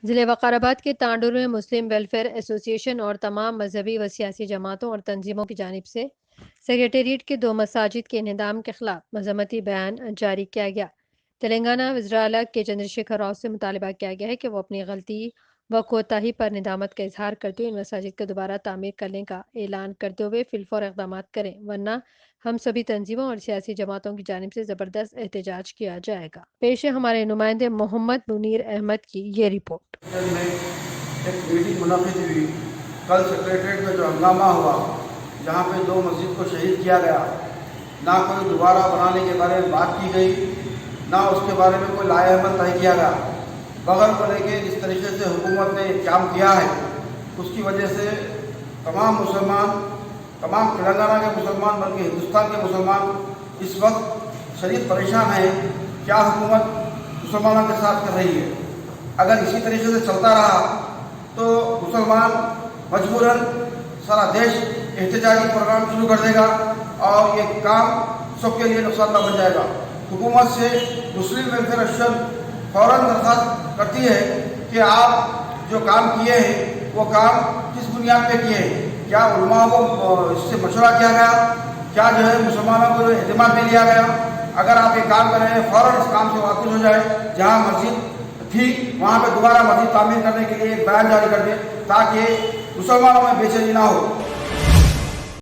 ضلع وقار آباد کے تانڈور میں مسلم ویلفیئر ایسوسی ایشن اور تمام مذہبی و سیاسی جماعتوں اور تنظیموں کی جانب سے سیکریٹریٹ کے 2 مساجد کے انہدام کے خلاف مذمتی بیان جاری کیا گیا۔ تلنگانہ وزراء کے چندرشیکھر راؤ سے مطالبہ کیا گیا ہے کہ وہ اپنی غلطی و کوتاہی پر ندامت کا اظہار کرتے ہوئے ان مساجد کو دوبارہ تعمیر کرنے کا اعلان کرتے ہوئے فی الفور اقدامات کریں، ورنہ ہم سبھی تنظیموں اور سیاسی جماعتوں کی جانب سے زبردست احتجاج کیا جائے گا۔ پیش ہے ہمارے نمائندے محمد منیر احمد کی یہ رپورٹ۔ میں ایک میٹنگ منعقد ہوئی کل سیکریٹریٹ میں جو ہنگامہ ہوا، جہاں پہ 2 مسجد کو شہید کیا گیا، نہ کوئی دوبارہ بنانے کے بارے میں بات کی گئی، نہ اس کے بارے میں کوئی لائحہ عمل طے کیا گیا۔ بغل کو لے کے جس طریقے سے حکومت نے کام کیا ہے، اس کی وجہ سے تمام مسلمان، تمام تلنگانہ کے مسلمان بلکہ ہندوستان کے مسلمان اس وقت شدید پریشان ہیں۔ کیا حکومت مسلمانوں کے ساتھ کر رہی ہے؟ اگر اسی طریقے سے چلتا رہا تو مسلمان مجبوراً سارا دیش احتجاجی پروگرام شروع کر دے گا اور یہ کام سب کے لیے نقصان دہ بن جائے گا۔ حکومت سے مسلم ویلفیئر ایسوسی فوراً درخواست کرتی ہے کہ آپ جو کام کیے ہیں وہ کام کس بنیاد پہ کیے ہیں؟ کیا علماء کو اس سے مشورہ کیا گیا؟ کیا جو ہے مسلمانوں کو اعتماد میں لیا گیا؟ اگر آپ یہ کام کر رہے ہیں فوراً اس کام سے واپس ہو جائے، جہاں مسجد تھی وہاں پہ دوبارہ مسجد تعمیر کرنے کے لیے ایک بیان جاری کر دیں تاکہ مسلمانوں میں بے چینی نہ ہو۔